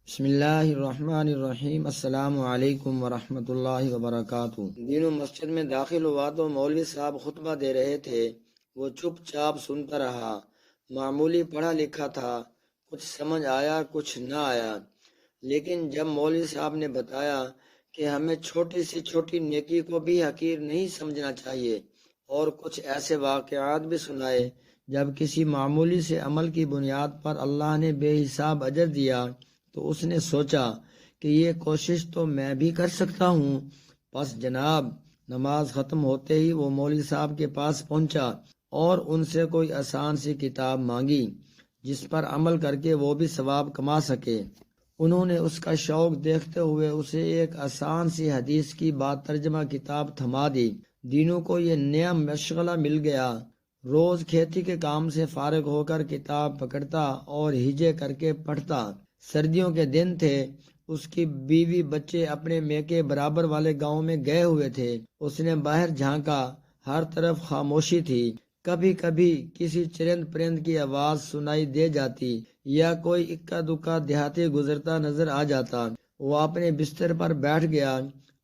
بسم اللہ الرحمن الرحیم۔ السلام علیکم ورحمۃ اللہ وبرکاتہ۔ دینوں مسجد میں داخل ہوا تو مولوی صاحب خطبہ دے رہے تھے۔ وہ چپ چاپ سنتا رہا۔ معمولی پڑھا لکھا تھا، کچھ سمجھ آیا کچھ نہ آیا، لیکن جب مولوی صاحب نے بتایا کہ ہمیں چھوٹی سی چھوٹی نیکی کو بھی حقیر نہیں سمجھنا چاہیے، اور کچھ ایسے واقعات بھی سنائے جب کسی معمولی سے عمل کی بنیاد پر اللہ نے بے حساب اجر دیا، تو اس نے سوچا کہ یہ کوشش تو میں بھی کر سکتا ہوں۔ پس جناب نماز ختم ہوتے ہی وہ مولوی صاحب کے پاس پہنچا اور ان سے کوئی آسان سی کتاب مانگی جس پر عمل کر کے وہ بھی ثواب کما سکے۔ انہوں نے اس کا شوق دیکھتے ہوئے اسے ایک آسان سی حدیث کی بات ترجمہ کتاب تھما دی۔ دینوں کو یہ نیا مشغلہ مل گیا۔ روز کھیتی کے کام سے فارغ ہو کر کتاب پکڑتا اور ہجے کر کے پڑھتا۔ سردیوں کے دن تھے، اس کی بیوی بچے اپنے میکے برابر والے گاؤں میں گئے ہوئے تھے۔ اس نے باہر جھانکا، ہر طرف خاموشی تھی۔ کبھی کبھی کسی چرند پرند کی آواز سنائی دے جاتی یا کوئی اکا دکا دیہاتی گزرتا نظر آ جاتا۔ وہ اپنے بستر پر بیٹھ گیا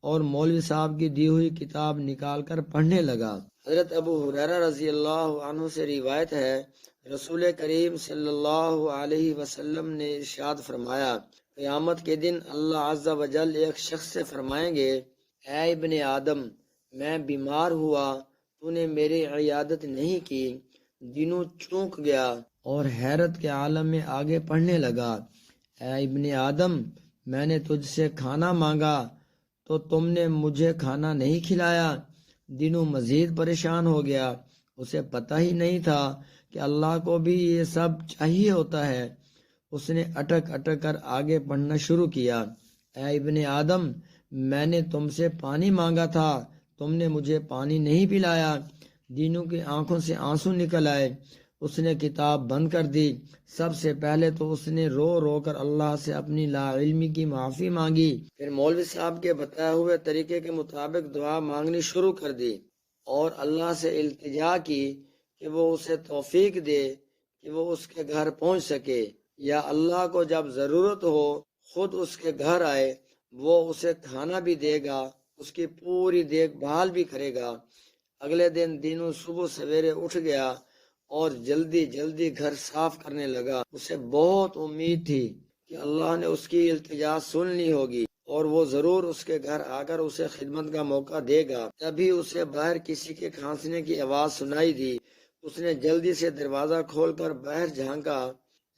اور مولوی صاحب کی دی ہوئی کتاب نکال کر پڑھنے لگا۔ حضرت ابو ہریرہ رضی اللہ عنہ سے روایت ہے، رسول کریم صلی اللہ علیہ وسلم نے ارشاد فرمایا، قیامت کے دن اللہ عز و جل ایک شخص سے فرمائیں گے، اے ابن آدم، میں بیمار ہوا، تو نے میری عیادت نہیں کی۔ دینوں چونک گیا اور حیرت کے عالم میں آگے پڑھنے لگا، اے ابن آدم، میں نے تجھ سے کھانا مانگا تو تم نے مجھے کھانا نہیں کھلایا۔ دینوں مزید پریشان ہو گیا، اسے پتہ ہی نہیں تھا کہ اللہ کو بھی یہ سب چاہیے ہوتا ہے۔ اس نے اٹک اٹک کر آگے پڑھنا شروع کیا، اے ابن آدم، میں نے تم سے پانی مانگا تھا، تم نے مجھے پانی نہیں پلایا۔ دینوں کی آنکھوں سے آنسو نکل آئے۔ اس نے کتاب بند کر دی۔ سب سے پہلے تو اس نے رو رو کر اللہ سے اپنی لا علمی کی معافی مانگی، پھر مولوی صاحب کے بتائے ہوئے طریقے کے مطابق دعا مانگنی شروع کر دی اور اللہ سے التجا کی کہ وہ اسے توفیق دے کہ وہ اس کے گھر پہنچ سکے، یا اللہ کو جب ضرورت ہو خود اس کے گھر آئے، وہ اسے کھانا بھی دے گا، اس کی پوری دیکھ بھال بھی کرے گا۔ اگلے دن دینوں صبح سویرے اٹھ گیا اور جلدی جلدی گھر صاف کرنے لگا۔ اسے بہت امید تھی کہ اللہ نے اس کی التجا سن لی ہوگی اور وہ ضرور اس کے گھر آ کر اسے خدمت کا موقع دے گا۔ تبھی اسے باہر کسی کے کھانسنے کی آواز سنائی دی۔ اس نے جلدی سے دروازہ کھول کر باہر جھانکا،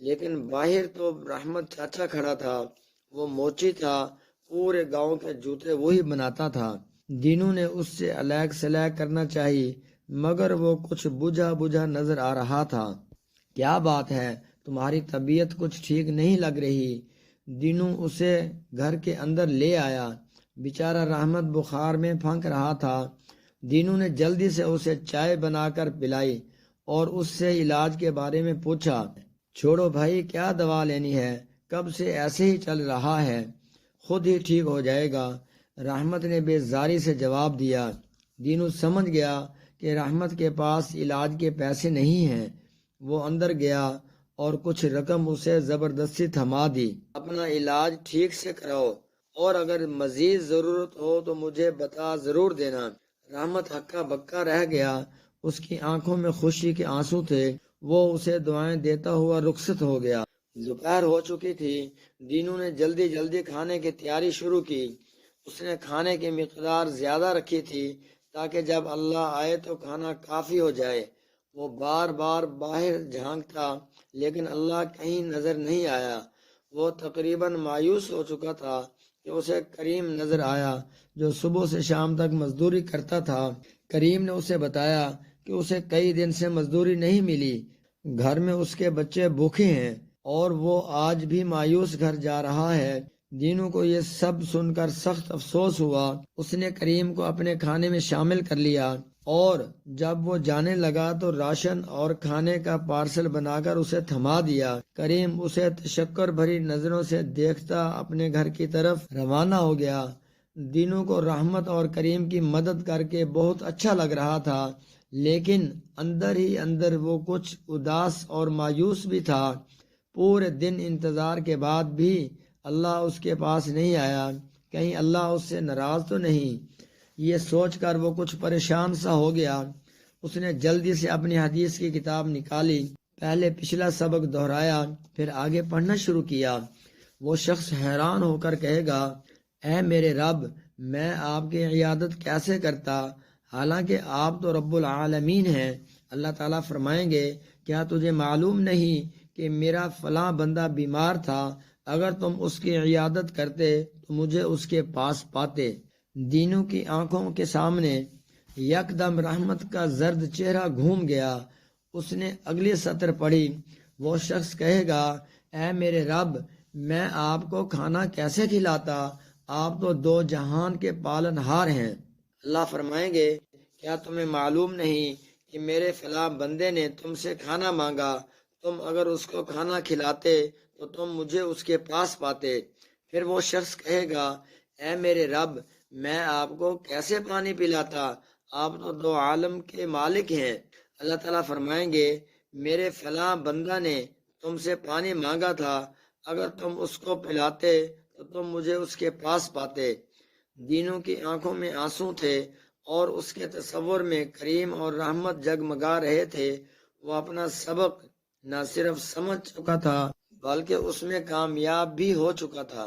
لیکن باہر تو رحمت چاچا کھڑا تھا۔ وہ موچی تھا، پورے گاؤں کے جوتے وہی بناتا تھا۔ دینوں نے اس سے علیگ سلیگ کرنا چاہی، مگر وہ کچھ بجھا بجھا نظر آ رہا تھا۔ کیا بات ہے، تمہاری طبیعت کچھ ٹھیک نہیں لگ رہی۔ دینوں اسے گھر کے اندر لے آیا۔ بیچارہ رحمت بخار میں پھنک رہا تھا۔ دینوں نے جلدی سے اسے چائے بنا کر پلائی اور اس سے علاج کے بارے میں پوچھا۔ چھوڑو بھائی، کیا دوا لینی ہے، کب سے ایسے ہی چل رہا ہے، خود ہی ٹھیک ہو جائے گا، رحمت نے بیزاری سے جواب دیا۔ دینوں سمجھ گیا کہ رحمت کے پاس علاج کے پیسے نہیں ہیں۔ وہ اندر گیا اور کچھ رقم اسے زبردستی تھما دی۔ اپنا علاج ٹھیک سے کراؤ اور اگر مزید ضرورت ہو تو مجھے بتا ضرور دینا۔ رحمت ہکا بکا رہ گیا، اس کی آنکھوں میں خوشی کے آنسو تھے۔ وہ اسے دعائیں دیتا ہوا رخصت ہو گیا۔ دوپہر ہو چکی تھی۔ دینوں نے جلدی جلدی کھانے کی تیاری شروع کی۔ اس نے کھانے کی مقدار زیادہ رکھی تھی تاکہ جب اللہ آئے تو کھانا کافی ہو جائے۔ وہ بار بار باہر جھانکتا لیکن اللہ کہیں نظر نہیں آیا۔ وہ تقریباً مایوس ہو چکا تھا کہ اسے کریم نظر آیا جو صبح سے شام تک مزدوری کرتا تھا۔ کریم نے اسے بتایا کہ اسے کئی دن سے مزدوری نہیں ملی، گھر میں اس کے بچے بھوکے ہیں اور وہ آج بھی مایوس گھر جا رہا ہے۔ دینوں کو یہ سب سن کر سخت افسوس ہوا۔ اس نے کریم کو اپنے کھانے میں شامل کر لیا اور جب وہ جانے لگا تو راشن اور کھانے کا پارسل بنا کر اسے تھما دیا۔ کریم اسے تشکر بھری نظروں سے دیکھتا اپنے گھر کی طرف روانہ ہو گیا۔ دینوں کو رحمت اور کریم کی مدد کر کے بہت اچھا لگ رہا تھا، لیکن اندر ہی اندر وہ کچھ اداس اور مایوس بھی تھا۔ پورے دن انتظار کے بعد بھی اللہ اس کے پاس نہیں آیا، کہیں اللہ اس سے ناراض تو نہیں؟ یہ سوچ کر وہ کچھ پریشان سا ہو گیا۔ اس نے جلدی سے اپنی حدیث کی کتاب نکالی، پہلے پچھلا سبق دہرایا، پھر آگے پڑھنا شروع کیا۔ وہ شخص حیران ہو کر کہے گا، اے میرے رب، میں آپ کی عیادت کیسے کرتا، حالانکہ آپ تو رب العالمین ہیں۔ اللہ تعالیٰ فرمائیں گے، کیا تجھے معلوم نہیں کہ میرا فلاں بندہ بیمار تھا، اگر تم اس کی عیادت کرتے تو مجھے اس کے پاس پاتے۔ دینوں کی آنکھوں کے سامنے یکدم رحمت کا زرد چہرہ گھوم گیا۔ اس نے اگلی سطر پڑھی، وہ شخص کہے گا، اے میرے رب، میں آپ کو کھانا کیسے کھلاتا، آپ تو دو جہان کے پالن ہار ہیں۔ اللہ فرمائیں گے، کیا تمہیں معلوم نہیں کہ میرے فلاں بندے نے تم سے کھانا مانگا، تم اگر اس کو کھانا کھلاتے تو تم مجھے اس کے پاس پاتے۔ پھر وہ شخص کہے گا، اے میرے رب، میں آپ کو کیسے پانی پلاتا، آپ تو دو عالم کے مالک ہیں۔ اللہ تعالیٰ فرمائیں گے، میرے فلاں بندہ نے تم سے پانی مانگا تھا، اگر تم اس کو پلاتے تو تم مجھے اس کے پاس پاتے۔ دینوں کی آنکھوں میں آنسو تھے اور اس کے تصور میں کریم اور رحمت جگمگا رہے تھے۔ وہ اپنا سبق نہ صرف سمجھ چکا تھا بلکہ اس میں کامیاب بھی ہو چکا تھا۔